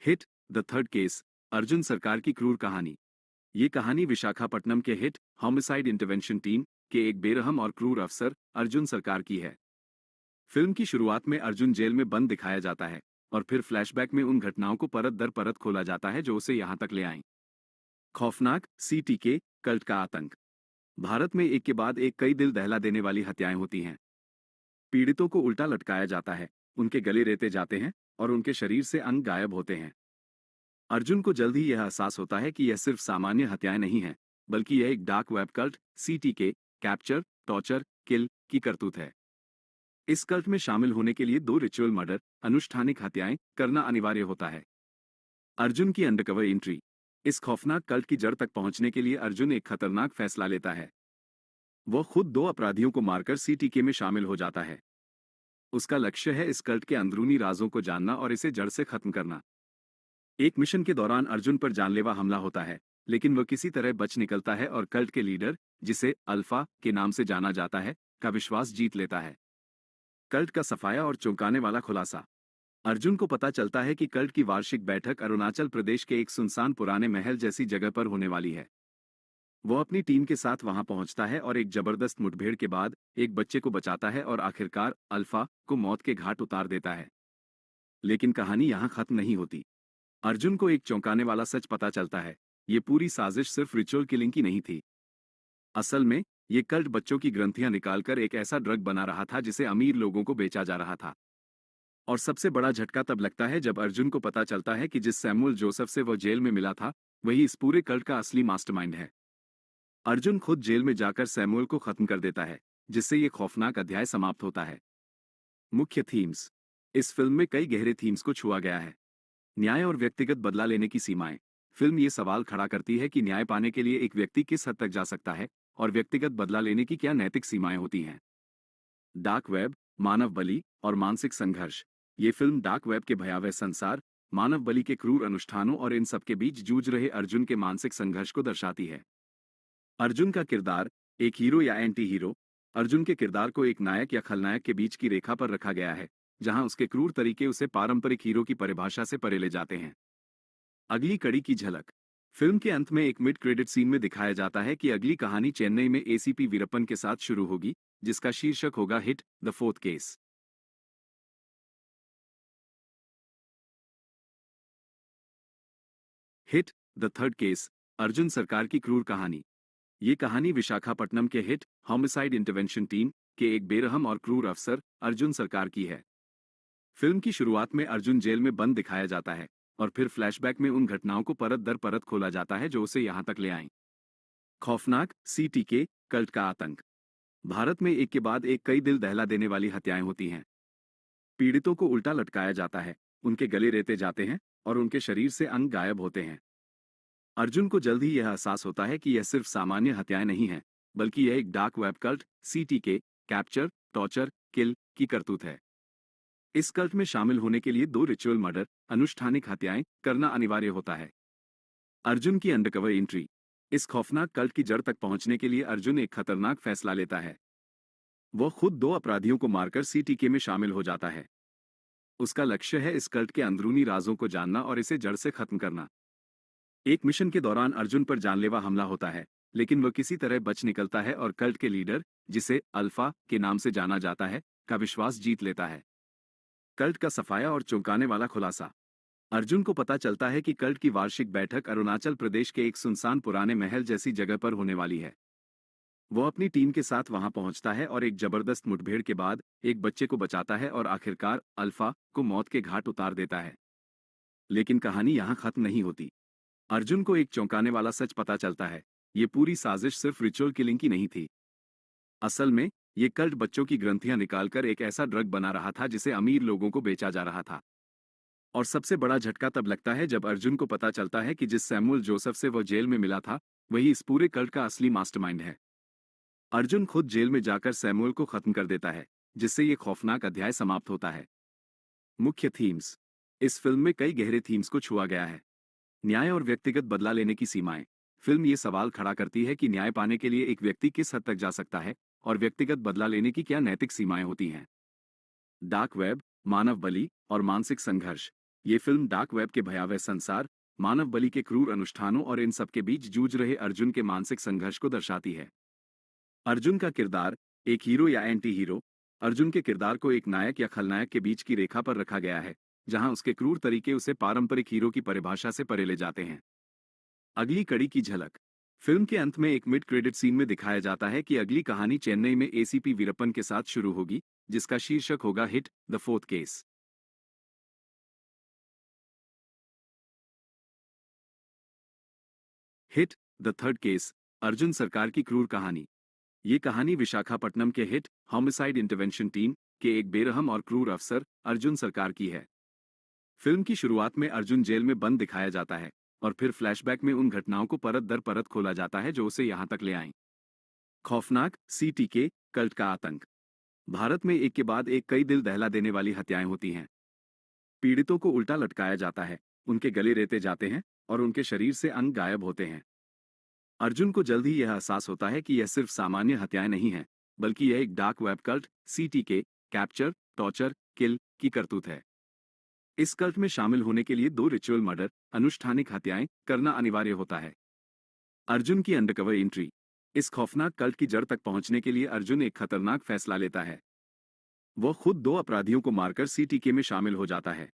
Hit the third case, Arjun सरकार की क्रूर कहानी। ये कहानी विशाखापट्टनम के हिट होमिसाइड इंटरवेंशन टीम के एक बेरहम और क्रूर अफसर अर्जुन सरकार की है। फिल्म की शुरुआत में अर्जुन जेल में बंद दिखाया जाता है और फिर फ्लैशबैक में उन घटनाओं को परत दर परत खोला जाता है जो उसे यहाँ तक ले आईं। खौफनाक सीटीके कल्ट का आतंक। भारत में एक के बाद एक कई दिल दहला देने वाली हत्याएं होती हैं। पीड़ितों को उल्टा लटकाया जाता है, उनके गले रेते जाते हैं और उनके शरीर से अंग गायब होते हैं। अर्जुन को जल्द ही यह एहसास होता है कि यह सिर्फ सामान्य हत्याएं नहीं हैं, बल्कि यह एक dark web cult CTK capture, torture, kill की करतूत है। इस कल्ट में शामिल होने के लिए 2 रिचुअल मर्डर अनुष्ठानिक हत्याएं करना अनिवार्य होता है। अर्जुन की अंडरकवर एंट्री। इस खौफनाक कल्ट की जड़ तक पहुंचने के लिए अर्जुन एक खतरनाक फैसला लेता है। वह खुद 2 अपराधियों को मारकर सीटीके में शामिल हो जाता है। उसका लक्ष्य है इस कल्ट के अंदरूनी राजों को जानना और इसे जड़ से खत्म करना। एक मिशन के दौरान अर्जुन पर जानलेवा हमला होता है, लेकिन वह किसी तरह बच निकलता है और कल्ट के लीडर, जिसे अल्फा के नाम से जाना जाता है, का विश्वास जीत लेता है। कल्ट का सफाया और चौंकाने वाला खुलासा। अर्जुन को पता चलता है कि कल्ट की वार्षिक बैठक अरुणाचल प्रदेश के एक सुनसान पुराने महल जैसी जगह पर होने वाली है। वो अपनी टीम के साथ वहां पहुंचता है और एक जबरदस्त मुठभेड़ के बाद एक बच्चे को बचाता है और आखिरकार अल्फा को मौत के घाट उतार देता है। लेकिन कहानी यहां खत्म नहीं होती। अर्जुन को एक चौंकाने वाला सच पता चलता है। ये पूरी साजिश सिर्फ रिचुअल किलिंग की नहीं थी। असल में ये कल्ट बच्चों की ग्रंथियां निकालकर एक ऐसा ड्रग बना रहा था जिसे अमीर लोगों को बेचा जा रहा था। और सबसे बड़ा झटका तब लगता है जब अर्जुन को पता चलता है कि जिस सैमुअल जोसेफ से वह जेल में मिला था, वही इस पूरे कल्ट का असली मास्टरमाइंड है। अर्जुन खुद जेल में जाकर सैमुअल को खत्म कर देता है, जिससे ये खौफनाक अध्याय समाप्त होता है। मुख्य थीम्स। इस फिल्म में कई गहरे थीम्स को छुआ गया है। न्याय और व्यक्तिगत बदला लेने की सीमाएं। फिल्म ये सवाल खड़ा करती है कि न्याय पाने के लिए एक व्यक्ति किस हद तक जा सकता है और व्यक्तिगत बदला लेने की क्या नैतिक सीमाएं होती हैं। डार्क वेब, मानव बलि और मानसिक संघर्ष। ये फिल्म डार्क वेब के भयावह संसार, मानव बलि के क्रूर अनुष्ठानों और इन सब के बीच जूझ रहे अर्जुन के मानसिक संघर्ष को दर्शाती है। अर्जुन का किरदार, एक हीरो या एंटी हीरो। अर्जुन के किरदार को एक नायक या खलनायक के बीच की रेखा पर रखा गया है, जहां उसके क्रूर तरीके उसे पारंपरिक हीरो की परिभाषा से परे ले जाते हैं। अगली कड़ी की झलक। फिल्म के अंत में एक मिड क्रेडिट सीन में दिखाया जाता है कि अगली कहानी चेन्नई में एसीपी वीरप्पन के साथ शुरू होगी, जिसका शीर्षक होगा hit the fourth case. Hit the third case, Arjun सरकार की क्रूर कहानी। ये कहानी विशाखापट्टनम के हिट होमिसाइड इंटरवेंशन टीम के एक बेरहम और क्रूर अफसर अर्जुन सरकार की है। फिल्म की शुरुआत में अर्जुन जेल में बंद दिखाया जाता है और फिर फ्लैशबैक में उन घटनाओं को परत दर परत खोला जाता है जो उसे यहाँ तक ले आईं। खौफनाक सीटीके कल्ट का आतंक। भारत में एक के बाद एक कई दिल दहला देने वाली हत्याएं होती हैं। पीड़ितों को उल्टा लटकाया जाता है, उनके गले रेते जाते हैं और उनके शरीर से अंग गायब होते हैं। अर्जुन को जल्द ही यह एहसास होता है कि यह सिर्फ सामान्य हत्याएं नहीं हैं, बल्कि यह एक dark web cult CTK capture, torture, kill की करतूत है। इस कल्ट में शामिल होने के लिए 2 रिचुअल मर्डर अनुष्ठानिक हत्याएं करना अनिवार्य होता है। अर्जुन की अंडरकवर एंट्री। इस खौफनाक कल्ट की जड़ तक पहुंचने के लिए अर्जुन एक खतरनाक फैसला लेता है। वह खुद 2 अपराधियों को मारकर सीटीके में शामिल हो जाता है। उसका लक्ष्य है इस कल्ट के अंदरूनी राजों को जानना और इसे जड़ से खत्म करना। एक मिशन के दौरान अर्जुन पर जानलेवा हमला होता है, लेकिन वह किसी तरह बच निकलता है और कल्ट के लीडर, जिसे अल्फा के नाम से जाना जाता है, का विश्वास जीत लेता है। कल्ट का सफाया और चौंकाने वाला खुलासा। अर्जुन को पता चलता है कि कल्ट की वार्षिक बैठक अरुणाचल प्रदेश के एक सुनसान पुराने महल जैसी जगह पर होने वाली है। वो अपनी टीम के साथ वहां पहुंचता है और एक जबरदस्त मुठभेड़ के बाद एक बच्चे को बचाता है और आखिरकार अल्फा को मौत के घाट उतार देता है। लेकिन कहानी यहां खत्म नहीं होती। अर्जुन को एक चौंकाने वाला सच पता चलता है। ये पूरी साजिश सिर्फ रिचुअल किलिंग की नहीं थी। असल में ये कल्ट बच्चों की ग्रंथियां निकालकर एक ऐसा ड्रग बना रहा था जिसे अमीर लोगों को बेचा जा रहा था। और सबसे बड़ा झटका तब लगता है जब अर्जुन को पता चलता है कि जिस सैमुअल जोसेफ से वह जेल में मिला था, वही इस पूरे कल्ट का असली मास्टरमाइंड है। अर्जुन खुद जेल में जाकर सैमुअल को खत्म कर देता है, जिससे ये खौफनाक अध्याय समाप्त होता है। मुख्य थीम्स। इस फिल्म में कई गहरे थीम्स को छुआ गया है। न्याय और व्यक्तिगत बदला लेने की सीमाएं। फिल्म ये सवाल खड़ा करती है कि न्याय पाने के लिए एक व्यक्ति किस हद तक जा सकता है और व्यक्तिगत बदला लेने की क्या नैतिक सीमाएं होती हैं। डार्क वेब, मानव बलि और मानसिक संघर्ष। ये फिल्म डार्क वेब के भयावह संसार, मानव बलि के क्रूर अनुष्ठानों और इन सब के बीच जूझ रहे अर्जुन के मानसिक संघर्ष को दर्शाती है। अर्जुन का किरदार, एक हीरो या एंटी हीरो। अर्जुन के किरदार को एक नायक या खलनायक के बीच की रेखा पर रखा गया है, जहां उसके क्रूर तरीके उसे पारंपरिक हीरो की परिभाषा से परे ले जाते हैं। अगली कड़ी की झलक। फिल्म के अंत में एक मिड क्रेडिट सीन में दिखाया जाता है कि अगली कहानी चेन्नई में एसीपी वीरप्पन के साथ शुरू होगी, जिसका शीर्षक होगा hit the fourth case. Hit the third case, Arjun सरकार की क्रूर कहानी। ये कहानी विशाखापट्टनम के हिट होमिसाइड इंटरवेंशन टीम के एक बेरहम और क्रूर अफसर अर्जुन सरकार की है। फिल्म की शुरुआत में अर्जुन जेल में बंद दिखाया जाता है और फिर फ्लैशबैक में उन घटनाओं को परत दर परत खोला जाता है जो उसे यहां तक ले आईं। खौफनाक सीटीके कल्ट का आतंक। भारत में एक के बाद एक कई दिल दहला देने वाली हत्याएं होती हैं। पीड़ितों को उल्टा लटकाया जाता है, उनके गले रेते जाते हैं और उनके शरीर से अंग गायब होते हैं। अर्जुन को जल्द ही यह एहसास होता है कि यह सिर्फ सामान्य हत्याएं नहीं हैं, बल्कि यह एक dark web cult CTK capture, torture, kill की करतूत है। इस कल्ट में शामिल होने के लिए 2 रिचुअल मर्डर, अनुष्ठानिक हत्याएं करना अनिवार्य होता है। अर्जुन की अंडरकवर एंट्री। इस खौफनाक कल्ट की जड़ तक पहुंचने के लिए अर्जुन एक खतरनाक फैसला लेता है। वो खुद 2 अपराधियों को मारकर सीटीके में शामिल हो जाता है।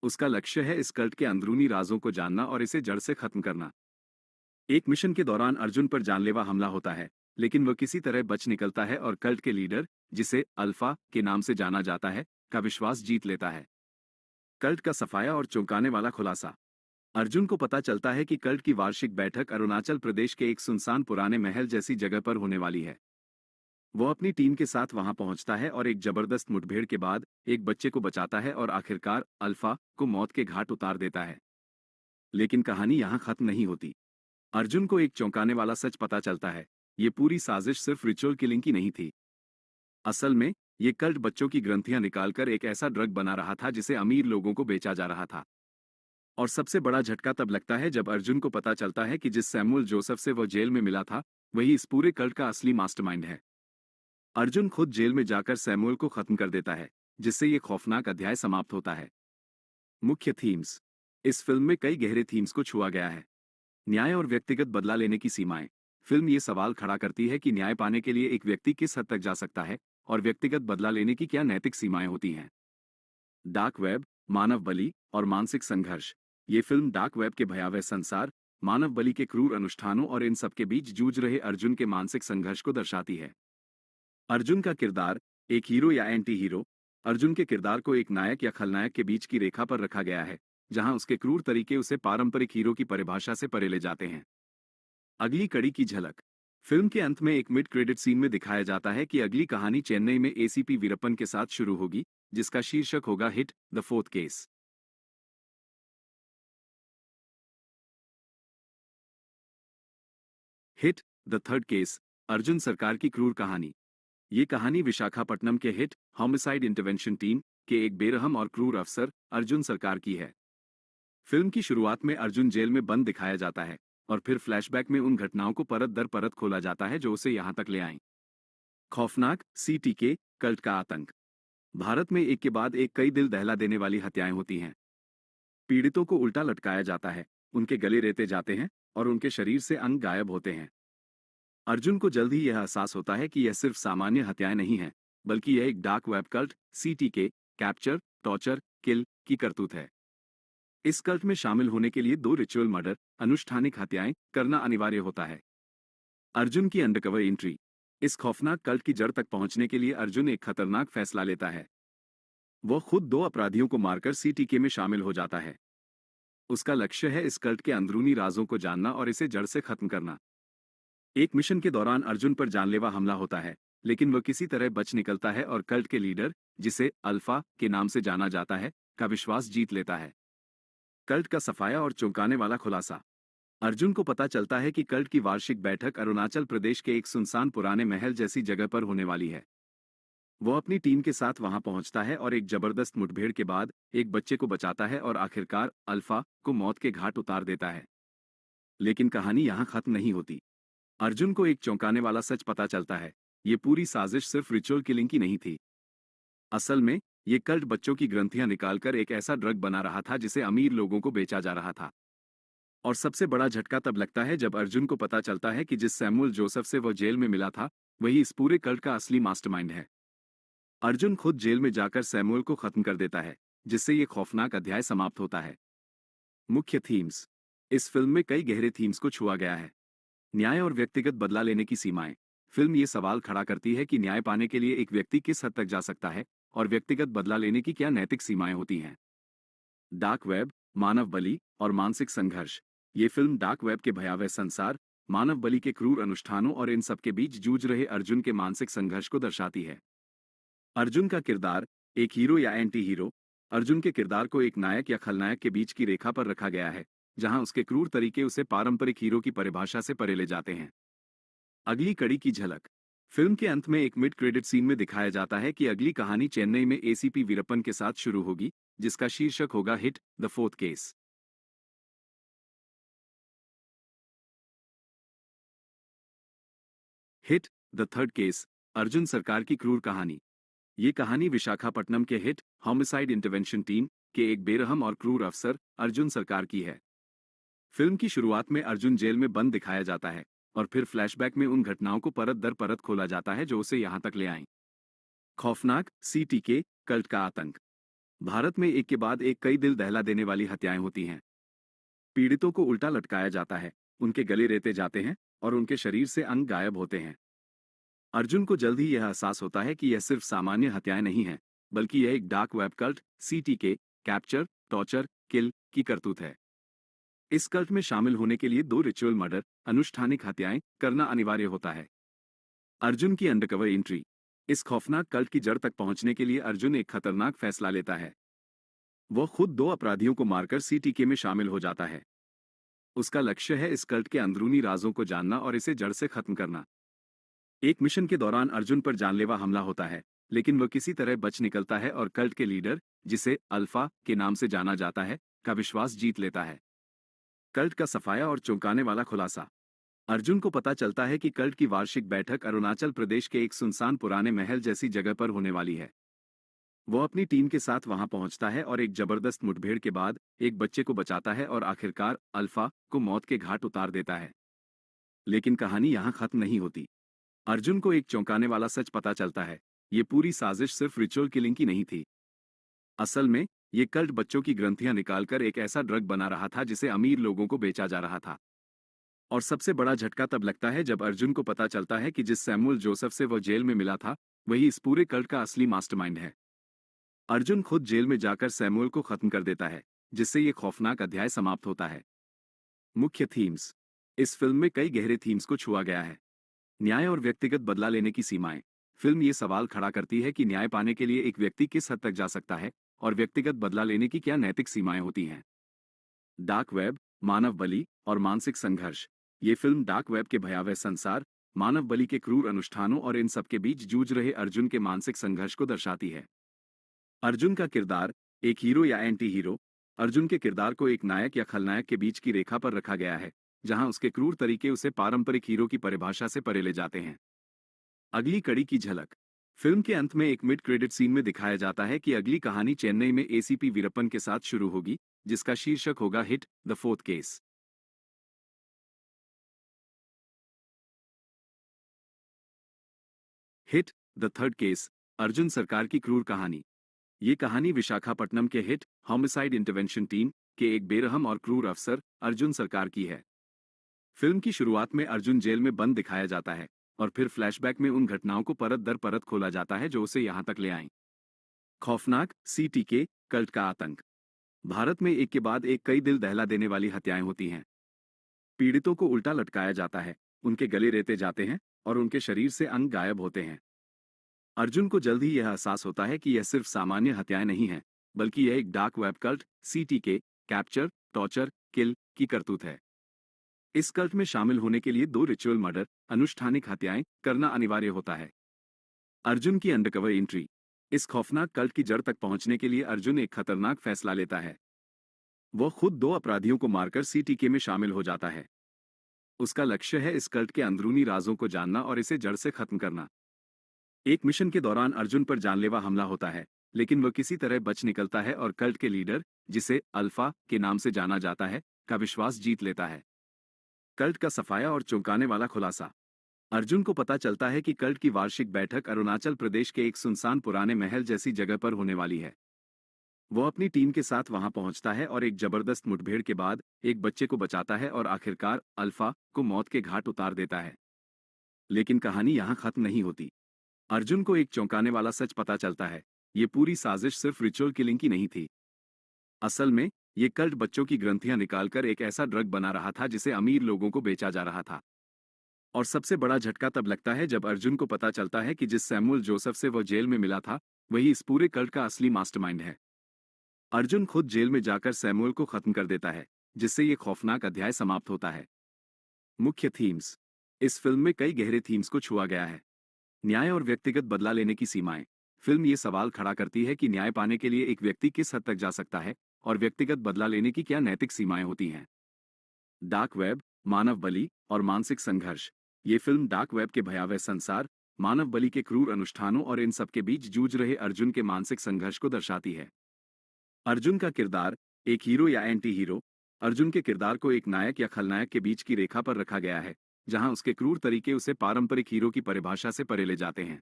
उसका लक्ष्य है इस कल्ट के अंदरूनी राजों को जानना और इसे जड़ से खत्म करना। एक मिशन के दौरान अर्जुन पर जानलेवा हमला होता है, लेकिन वह किसी तरह बच निकलता है और कल्ट के लीडर, जिसे अल्फा के नाम से जाना जाता है, का विश्वास जीत लेता है। कल्ट का सफाया और चौंकाने वाला खुलासा। अर्जुन को पता चलता है कि कल्ट की वार्षिक बैठक अरुणाचल प्रदेश के एक सुनसान पुराने महल जैसी जगह पर होने वाली है। वो अपनी टीम के साथ वहां पहुंचता है और एक जबरदस्त मुठभेड़ के बाद एक बच्चे को बचाता है और आखिरकार अल्फा को मौत के घाट उतार देता है। लेकिन कहानी यहां खत्म नहीं होती। अर्जुन को एक चौंकाने वाला सच पता चलता है। ये पूरी साजिश सिर्फ रिचुअल किलिंग की नहीं थी। असल में ये कल्ट बच्चों की ग्रंथियां निकालकर एक ऐसा ड्रग बना रहा था जिसे अमीर लोगों को बेचा जा रहा था। और सबसे बड़ा झटका तब लगता है जब अर्जुन को पता चलता है कि जिस सैमुअल जोसेफ से वह जेल में मिला था, वही इस पूरे कल्ट का असली मास्टरमाइंड है। अर्जुन खुद जेल में जाकर सैमुअल को खत्म कर देता है, जिससे ये खौफनाक अध्याय समाप्त होता है। मुख्य थीम्स। इस फिल्म में कई गहरे थीम्स को छुआ गया है। न्याय और व्यक्तिगत बदला लेने की सीमाएं। फिल्म ये सवाल खड़ा करती है कि न्याय पाने के लिए एक व्यक्ति किस हद तक जा सकता है और व्यक्तिगत बदला लेने की क्या नैतिक सीमाएं होती हैं। डार्क वेब, मानव बलि और मानसिक संघर्ष। ये फिल्म डार्क वेब के भयावह संसार, मानव बलि के क्रूर अनुष्ठानों और इन सब के बीच जूझ रहे अर्जुन के मानसिक संघर्ष को दर्शाती है। अर्जुन का किरदार, एक हीरो या एंटी हीरो। अर्जुन के किरदार को एक नायक या खलनायक के बीच की रेखा पर रखा गया है, जहां उसके क्रूर तरीके उसे पारंपरिक हीरो की परिभाषा से परे ले जाते हैं। अगली कड़ी की झलक। फिल्म के अंत में एक मिड क्रेडिट सीन में दिखाया जाता है कि अगली कहानी चेन्नई में एसीपी वीरप्पन के साथ शुरू होगी, जिसका शीर्षक होगा hit the fourth case. Hit the third case, Arjun सरकार की क्रूर कहानी। ये कहानी विशाखापट्टनम के हिट होमिसाइड इंटरवेंशन टीम के एक बेरहम और क्रूर अफसर अर्जुन सरकार की है। फिल्म की शुरुआत में अर्जुन जेल में बंद दिखाया जाता है और फिर फ्लैशबैक में उन घटनाओं को परत दर परत खोला जाता है जो उसे यहां तक ले आईं। खौफनाक सीटीके कल्ट का आतंक। भारत में एक के बाद एक कई दिल दहला देने वाली हत्याएं होती हैं। पीड़ितों को उल्टा लटकाया जाता है, उनके गले रेते जाते हैं और उनके शरीर से अंग गायब होते हैं। अर्जुन को जल्द ही यह एहसास होता है कि यह सिर्फ सामान्य हत्याएं नहीं हैं, बल्कि यह एक dark web cult CTK capture, torture, kill की करतूत है। इस कल्ट में शामिल होने के लिए 2 रिचुअल मर्डर, अनुष्ठानिक हत्याएं करना अनिवार्य होता है। अर्जुन की अंडरकवर एंट्री। इस खौफनाक कल्ट की जड़ तक पहुंचने के लिए अर्जुन एक खतरनाक फैसला लेता है। वो खुद 2 अपराधियों को मारकर सीटीके में शामिल हो जाता है। उसका लक्ष्य है इस कल्ट के अंदरूनी राजों को जानना और इसे जड़ से खत्म करना। एक मिशन के दौरान अर्जुन पर जानलेवा हमला होता है, लेकिन वह किसी तरह बच निकलता है और कल्ट के लीडर, जिसे अल्फा के नाम से जाना जाता है, का विश्वास जीत लेता है। कल्ट का सफाया और चौंकाने वाला खुलासा। अर्जुन को पता चलता है कि कल्ट की वार्षिक बैठक अरुणाचल प्रदेश के एक सुनसान पुराने महल जैसी जगह पर होने वाली है। वो अपनी टीम के साथ वहां पहुंचता है और एक जबरदस्त मुठभेड़ के बाद एक बच्चे को बचाता है और आखिरकार अल्फा को मौत के घाट उतार देता है। लेकिन कहानी यहां खत्म नहीं होती। अर्जुन को एक चौंकाने वाला सच पता चलता है। ये पूरी साजिश सिर्फ रिचुअल किलिंग की नहीं थी। असल में ये कल्ट बच्चों की ग्रंथियां निकालकर एक ऐसा ड्रग बना रहा था जिसे अमीर लोगों को बेचा जा रहा था। और सबसे बड़ा झटका तब लगता है जब अर्जुन को पता चलता है कि जिस सैमुअल जोसेफ से वह जेल में मिला था, वही इस पूरे कल्ट का असली मास्टरमाइंड है। अर्जुन खुद जेल में जाकर सैमुअल को खत्म कर देता है, जिससे ये खौफनाक अध्याय समाप्त होता है। मुख्य थीम्स। इस फिल्म में कई गहरे थीम्स को छुआ गया है। न्याय और व्यक्तिगत बदला लेने की सीमाएं। फिल्म ये सवाल खड़ा करती है कि न्याय पाने के लिए एक व्यक्ति किस हद तक जा सकता है और व्यक्तिगत बदला लेने की क्या नैतिक सीमाएं होती हैं। डार्क वेब, मानव बलि और मानसिक संघर्ष। ये फिल्म डार्क वेब के भयावह संसार, मानव बलि के क्रूर अनुष्ठानों और इन सब के बीच जूझ रहे अर्जुन के मानसिक संघर्ष को दर्शाती है। अर्जुन का किरदार, एक हीरो या एंटी हीरो। अर्जुन के किरदार को एक नायक या खलनायक के बीच की रेखा पर रखा गया है, जहां उसके क्रूर तरीके उसे पारंपरिक हीरो की परिभाषा से परे ले जाते हैं। अगली कड़ी की झलक। फिल्म के अंत में एक मिड क्रेडिट सीन में दिखाया जाता है कि अगली कहानी चेन्नई में एसीपी वीरप्पन के साथ शुरू होगी, जिसका शीर्षक होगा hit the fourth case. Hit the third case, Arjun सरकार की क्रूर कहानी। ये कहानी विशाखापट्टनम के हिट होमिसाइड इंटरवेंशन टीम के एक बेरहम और क्रूर अफसर अर्जुन सरकार की है। फिल्म की शुरुआत में अर्जुन जेल में बंद दिखाया जाता है और फिर फ्लैशबैक में उन घटनाओं को परत दर परत खोला जाता है जो उसे यहां तक ले आईं। खौफनाक सीटीके कल्ट का आतंक। भारत में एक के बाद एक कई दिल दहला देने वाली हत्याएं होती हैं। पीड़ितों को उल्टा लटकाया जाता है, उनके गले रेते जाते हैं और उनके शरीर से अंग गायब होते हैं। अर्जुन को जल्द ही यह एहसास होता है कि यह सिर्फ सामान्य हत्याएं नहीं हैं, बल्कि यह एक dark web cult CTK capture, torture, kill की करतूत है। इस कल्ट में शामिल होने के लिए दो रिचुअल मर्डर, अनुष्ठानिक हत्याएं करना अनिवार्य होता है। अर्जुन की अंडरकवर एंट्री। इस खौफनाक कल्ट की जड़ तक पहुंचने के लिए अर्जुन एक खतरनाक फैसला लेता है। वह खुद दो अपराधियों को मारकर सीटीके में शामिल हो जाता है। उसका लक्ष्य है इस कल्ट के अंदरूनी राजों को जानना और इसे जड़ से खत्म करना। एक मिशन के दौरान अर्जुन पर जानलेवा हमला होता है, लेकिन वह किसी तरह बच निकलता है और कल्ट के लीडर, जिसे अल्फा के नाम से जाना जाता है, का विश्वास जीत लेता है। कल्ट का सफाया और चौंकाने वाला खुलासा। अर्जुन को पता चलता है कि कल्ट की वार्षिक बैठक अरुणाचल प्रदेश के एक सुनसान पुराने महल जैसी जगह पर होने वाली है। वो अपनी टीम के साथ वहां पहुंचता है और एक जबरदस्त मुठभेड़ के बाद एक बच्चे को बचाता है और आखिरकार अल्फा को मौत के घाट उतार देता है। लेकिन कहानी यहां खत्म नहीं होती। अर्जुन को एक चौंकाने वाला सच पता चलता है। ये पूरी साजिश सिर्फ रिचुअल किलिंग की नहीं थी। असल में ये कल्ट बच्चों की ग्रंथियां निकालकर एक ऐसा ड्रग बना रहा था जिसे अमीर लोगों को बेचा जा रहा था। और सबसे बड़ा झटका तब लगता है जब अर्जुन को पता चलता है कि जिस सैमुअल जोसेफ से वह जेल में मिला था, वही इस पूरे कल्ट का असली मास्टरमाइंड है। अर्जुन खुद जेल में जाकर सैमुअल को खत्म कर देता है, जिससे ये खौफनाक अध्याय समाप्त होता है। मुख्य थीम्स। इस फिल्म में कई गहरे थीम्स को छुआ गया है। न्याय और व्यक्तिगत बदला लेने की सीमाएं। फिल्म ये सवाल खड़ा करती है कि न्याय पाने के लिए एक व्यक्ति किस हद तक जा सकता है और व्यक्तिगत बदला लेने की क्या नैतिक सीमाएं होती हैं। डार्क वेब, मानव बलि और मानसिक संघर्ष। ये फिल्म डार्क वेब के भयावह संसार, मानव बलि के क्रूर अनुष्ठानों और इन सब के बीच जूझ रहे अर्जुन के मानसिक संघर्ष को दर्शाती है। अर्जुन का किरदार, एक हीरो या एंटी हीरो। अर्जुन के किरदार को एक नायक या खलनायक के बीच की रेखा पर रखा गया है, जहां उसके क्रूर तरीके उसे पारंपरिक हीरो की परिभाषा से परे ले जाते हैं। अगली कड़ी की झलक। फिल्म के अंत में एक मिड क्रेडिट सीन में दिखाया जाता है कि अगली कहानी चेन्नई में एसीपी वीरप्पन के साथ शुरू होगी, जिसका शीर्षक होगा hit the fourth case. Hit the third case, Arjun सरकार की क्रूर कहानी। ये कहानी विशाखापट्टनम के हिट होमिसाइड इंटरवेंशन टीम के एक बेरहम और क्रूर अफसर अर्जुन सरकार की है। फिल्म की शुरुआत में अर्जुन जेल में बंद दिखाया जाता है और फिर फ्लैशबैक में उन घटनाओं को परत दर परत खोला जाता है जो उसे यहां तक ले आईं। खौफनाक सीटीके कल्ट का आतंक। भारत में एक के बाद एक कई दिल दहला देने वाली हत्याएं होती हैं। पीड़ितों को उल्टा लटकाया जाता है, उनके गले रेते जाते हैं और उनके शरीर से अंग गायब होते हैं। अर्जुन को जल्द ही यह एहसास होता है कि यह सिर्फ सामान्य हत्याएं नहीं हैं, बल्कि यह एक dark web cult CTK capture, torture, kill की करतूत है। इस कल्ट में शामिल होने के लिए दो रिचुअल मर्डर, अनुष्ठानिक हत्याएं करना अनिवार्य होता है। अर्जुन की अंडरकवर एंट्री। इस खौफनाक कल्ट की जड़ तक पहुंचने के लिए अर्जुन एक खतरनाक फैसला लेता है। वह खुद दो अपराधियों को मारकर सीटीके में शामिल हो जाता है। उसका लक्ष्य है इस कल्ट के अंदरूनी राजों को जानना और इसे जड़ से खत्म करना। एक मिशन के दौरान अर्जुन पर जानलेवा हमला होता है, लेकिन वह किसी तरह बच निकलता है और कल्ट के लीडर, जिसे अल्फा के नाम से जाना जाता है, का विश्वास जीत लेता है। कल्ट का सफाया और चौंकाने वाला खुलासा। अर्जुन को पता चलता है कि कल्ट की वार्षिक बैठक अरुणाचल प्रदेश के एक सुनसान पुराने महल जैसी जगह पर होने वाली है। वो अपनी टीम के साथ वहां पहुंचता है और एक जबरदस्त मुठभेड़ के बाद एक बच्चे को बचाता है और आखिरकार अल्फा को मौत के घाट उतार देता है। लेकिन कहानी यहां खत्म नहीं होती। अर्जुन को एक चौंकाने वाला सच पता चलता है। ये पूरी साजिश सिर्फ रिचुअल किलिंग की नहीं थी। असल में ये कल्ट बच्चों की ग्रंथियां निकालकर एक ऐसा ड्रग बना रहा था जिसे अमीर लोगों को बेचा जा रहा था। और सबसे बड़ा झटका तब लगता है जब अर्जुन को पता चलता है कि जिस सैमुअल जोसेफ से वह जेल में मिला था, वही इस पूरे कल्ट का असली मास्टरमाइंड है। अर्जुन खुद जेल में जाकर सैमुअल को खत्म कर देता है, जिससे ये खौफनाक अध्याय समाप्त होता है। मुख्य थीम्स। इस फिल्म में कई गहरे थीम्स को छुआ गया है। न्याय और व्यक्तिगत बदला लेने की सीमाएं। फिल्म ये सवाल खड़ा करती है कि न्याय पाने के लिए एक व्यक्ति किस हद तक जा सकता है और व्यक्तिगत बदला लेने की क्या नैतिक सीमाएं होती हैं। डार्क वेब, मानव बलि और मानसिक संघर्ष। ये फिल्म डार्क वेब के भयावह संसार, मानव बलि के क्रूर अनुष्ठानों और इन सब के बीच जूझ रहे अर्जुन के मानसिक संघर्ष को दर्शाती है। अर्जुन का किरदार, एक हीरो या एंटी हीरो। अर्जुन के किरदार को एक नायक या खलनायक के बीच की रेखा पर रखा गया है, जहां उसके क्रूर तरीके उसे पारंपरिक हीरो की परिभाषा से परे ले जाते हैं।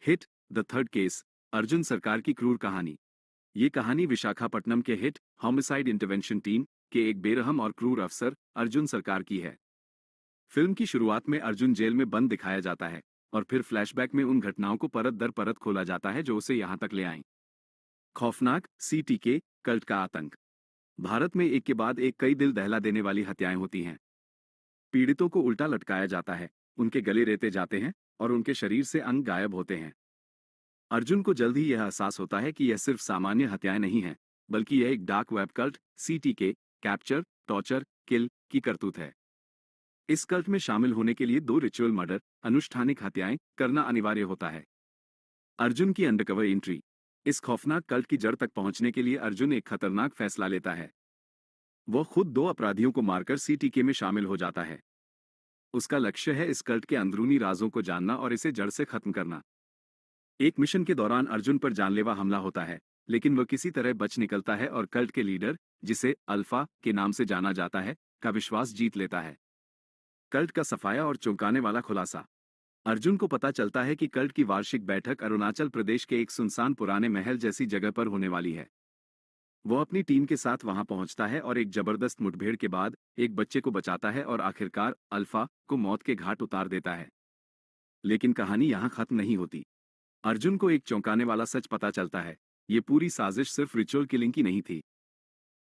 Hit, the third case. Arjun सरकार की क्रूर कहानी। ये कहानी विशाखापट्टनम के हिट होमिसाइड इंटरवेंशन टीम के एक बेरहम और क्रूर अफसर अर्जुन सरकार की है। फिल्म की शुरुआत में अर्जुन जेल में बंद दिखाया जाता है और फिर फ्लैशबैक में उन घटनाओं को परत दर परत खोला जाता है जो उसे यहां तक ले आईं। खौफनाक सीटीके कल्ट का आतंक। भारत में एक के बाद एक कई दिल दहला देने वाली हत्याएं होती हैं। पीड़ितों को उल्टा लटकाया जाता है, उनके गले रेते जाते हैं और उनके शरीर से अंग गायब होते हैं। अर्जुन को जल्द ही यह एहसास होता है कि यह सिर्फ सामान्य हत्याएं नहीं हैं, बल्कि यह एक dark web cult CTK capture, torture, kill की करतूत है। इस कल्ट में शामिल होने के लिए 2 रिचुअल मर्डर, अनुष्ठानिक हत्याएं करना अनिवार्य होता है। अर्जुन की अंडरकवर एंट्री। इस खौफनाक कल्ट की जड़ तक पहुंचने के लिए अर्जुन एक खतरनाक फैसला लेता है। वह खुद 2 अपराधियों को मारकर सीटीके में शामिल हो जाता है। उसका लक्ष्य है इस कल्ट के अंदरूनी राजों को जानना और इसे जड़ से खत्म करना। एक मिशन के दौरान अर्जुन पर जानलेवा हमला होता है, लेकिन वह किसी तरह बच निकलता है और कल्ट के लीडर, जिसे अल्फा के नाम से जाना जाता है, का विश्वास जीत लेता है। कल्ट का सफाया और चौंकाने वाला खुलासा। अर्जुन को पता चलता है कि कल्ट की वार्षिक बैठक अरुणाचल प्रदेश के एक सुनसान पुराने महल जैसी जगह पर होने वाली है। वो अपनी टीम के साथ वहां पहुंचता है और एक जबरदस्त मुठभेड़ के बाद एक बच्चे को बचाता है और आखिरकार अल्फा को मौत के घाट उतार देता है। लेकिन कहानी यहां खत्म नहीं होती। अर्जुन को एक चौंकाने वाला सच पता चलता है। ये पूरी साजिश सिर्फ रिचुअल किलिंग की नहीं थी।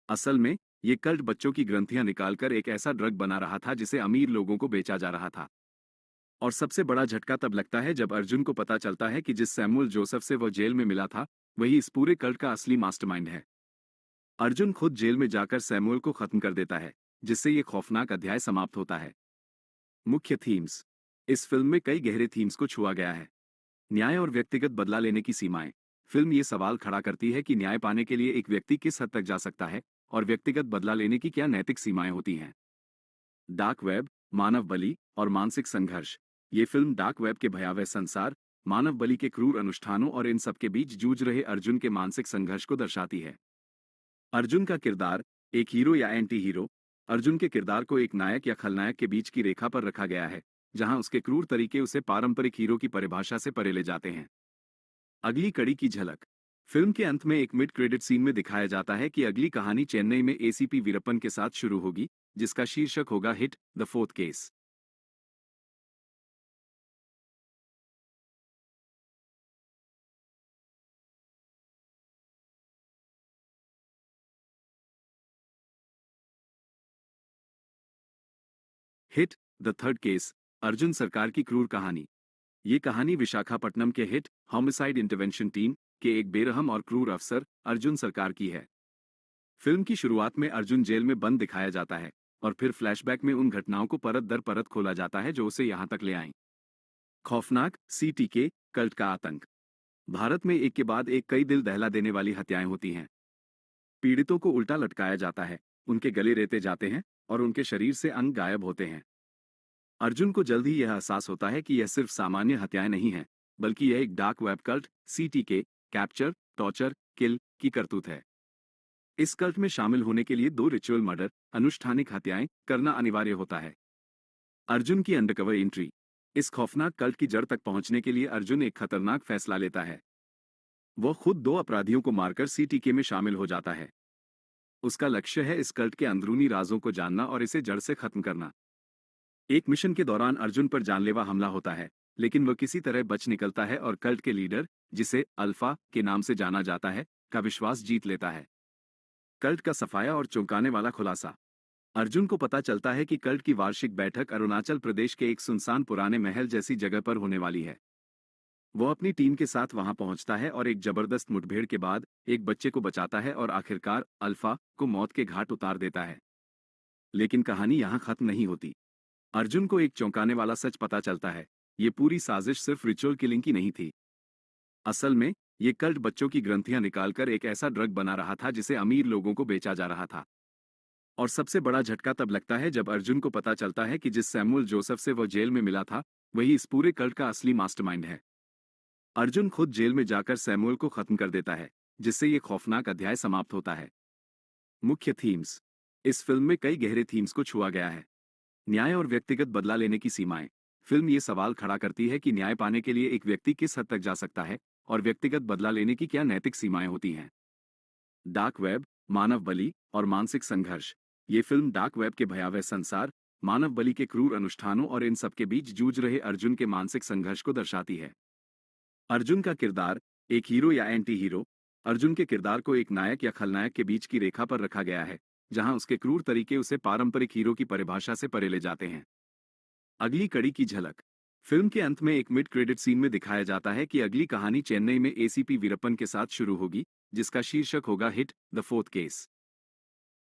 असल में ये कल्ट बच्चों की ग्रंथियां निकालकर एक ऐसा ड्रग बना रहा था जिसे अमीर लोगों को बेचा जा रहा था। और सबसे बड़ा झटका तब लगता है जब अर्जुन को पता चलता है कि जिस सैमुअल जोसेफ से वह जेल में मिला था, वही इस पूरे कल्ट का असली मास्टरमाइंड है। अर्जुन खुद जेल में जाकर सैमुअल को खत्म कर देता है, जिससे ये खौफनाक अध्याय समाप्त होता है। मुख्य थीम्स। इस फिल्म में कई गहरे थीम्स को छुआ गया है। न्याय और व्यक्तिगत बदला लेने की सीमाएं। फिल्म ये सवाल खड़ा करती है कि न्याय पाने के लिए एक व्यक्ति किस हद तक जा सकता है और व्यक्तिगत बदला लेने की क्या नैतिक सीमाएं होती हैं। डार्क वेब, मानव बलि और मानसिक संघर्ष। ये फिल्म डार्क वेब के भयावह संसार, मानव बलि के क्रूर अनुष्ठानों और इन सब के बीच जूझ रहे अर्जुन के मानसिक संघर्ष को दर्शाती है। अर्जुन का किरदार, एक हीरो या एंटी हीरो। अर्जुन के किरदार को एक नायक या खलनायक के बीच की रेखा पर रखा गया है, जहां उसके क्रूर तरीके उसे पारंपरिक हीरो की परिभाषा से परे ले जाते हैं। अगली कड़ी की झलक। फिल्म के अंत में एक मिड क्रेडिट सीन में दिखाया जाता है कि अगली कहानी चेन्नई में एसीपी वीरप्पन के साथ शुरू होगी, जिसका शीर्षक होगा hit, the fourth case. Hit, the third case. Arjun सरकार की क्रूर कहानी। ये कहानी विशाखापट्टनम के हिट होमिसाइड इंटरवेंशन टीम के एक बेरहम और क्रूर अफसर अर्जुन सरकार की है। फिल्म की शुरुआत में अर्जुन जेल में बंद दिखाया जाता है और फिर फ्लैशबैक में उन घटनाओं को परत दर परत खोला जाता है जो उसे यहां तक ले आईं। खौफनाक सीटीके कल्ट का आतंक। भारत में एक के बाद एक कई दिल दहला देने वाली हत्याएं होती हैं। पीड़ितों को उल्टा लटकाया जाता है, उनके गले रेते जाते हैं और उनके शरीर से अंग गायब होते हैं। अर्जुन को जल्द ही यह एहसास होता है कि यह सिर्फ सामान्य हत्याएं नहीं हैं, बल्कि यह एक dark web cult, CTK, capture, torture, kill की करतूत है। इस कल्ट में शामिल होने के लिए 2 रिचुअल मर्डर, अनुष्ठानिक हत्याएं करना अनिवार्य होता है। अर्जुन की अंडरकवर एंट्री। इस खौफनाक कल्ट की जड़ तक पहुंचने के लिए अर्जुन एक खतरनाक फैसला लेता है। वह खुद 2 अपराधियों को मारकर सीटीके में शामिल हो जाता है। उसका लक्ष्य है इस कल्ट के अंदरूनी राजों को जानना और इसे जड़ से खत्म करना। एक मिशन के दौरान अर्जुन पर जानलेवा हमला होता है, लेकिन वह किसी तरह बच निकलता है और कल्ट के लीडर, जिसे अल्फा के नाम से जाना जाता है, का विश्वास जीत लेता है। कल्ट का सफाया और चौंकाने वाला खुलासा। अर्जुन को पता चलता है कि कल्ट की वार्षिक बैठक अरुणाचल प्रदेश के एक सुनसान पुराने महल जैसी जगह पर होने वाली है। वो अपनी टीम के साथ वहां पहुंचता है और एक जबरदस्त मुठभेड़ के बाद एक बच्चे को बचाता है और आखिरकार अल्फा को मौत के घाट उतार देता है। लेकिन कहानी यहां खत्म नहीं होती। अर्जुन को एक चौंकाने वाला सच पता चलता है। ये पूरी साजिश सिर्फ रिचुअल किलिंग की नहीं थी। असल में ये कल्ट बच्चों की ग्रंथियां निकालकर एक ऐसा ड्रग बना रहा था जिसे अमीर लोगों को बेचा जा रहा था। और सबसे बड़ा झटका तब लगता है जब अर्जुन को पता चलता है कि जिस सैमुअल जोसेफ से वह जेल में मिला था, वही इस पूरे कल्ट का असली मास्टरमाइंड है। अर्जुन खुद जेल में जाकर सैमुअल को खत्म कर देता है, जिससे ये खौफनाक अध्याय समाप्त होता है। मुख्य थीम्स। इस फिल्म में कई गहरे थीम्स को छुआ गया है। न्याय और व्यक्तिगत बदला लेने की सीमाएं। फिल्म ये सवाल खड़ा करती है कि न्याय पाने के लिए एक व्यक्ति किस हद तक जा सकता है और व्यक्तिगत बदला लेने की क्या नैतिक सीमाएं होती हैं। डार्क वेब, मानव बलि और मानसिक संघर्ष। ये फिल्म डार्क वेब के भयावह संसार, मानव बलि के क्रूर अनुष्ठानों और इन सब के बीच जूझ रहे अर्जुन के मानसिक संघर्ष को दर्शाती है। अर्जुन का किरदार, एक हीरो या एंटी हीरो। अर्जुन के किरदार को एक नायक या खलनायक के बीच की रेखा पर रखा गया है, जहां उसके क्रूर तरीके उसे पारंपरिक हीरो की परिभाषा से परे ले जाते हैं। अगली कड़ी की झलक। फिल्म के अंत में एक मिड क्रेडिट सीन में दिखाया जाता है कि अगली कहानी चेन्नई में एसीपी वीरप्पन के साथ शुरू होगी, जिसका शीर्षक होगा हिट द फोर्थ केस।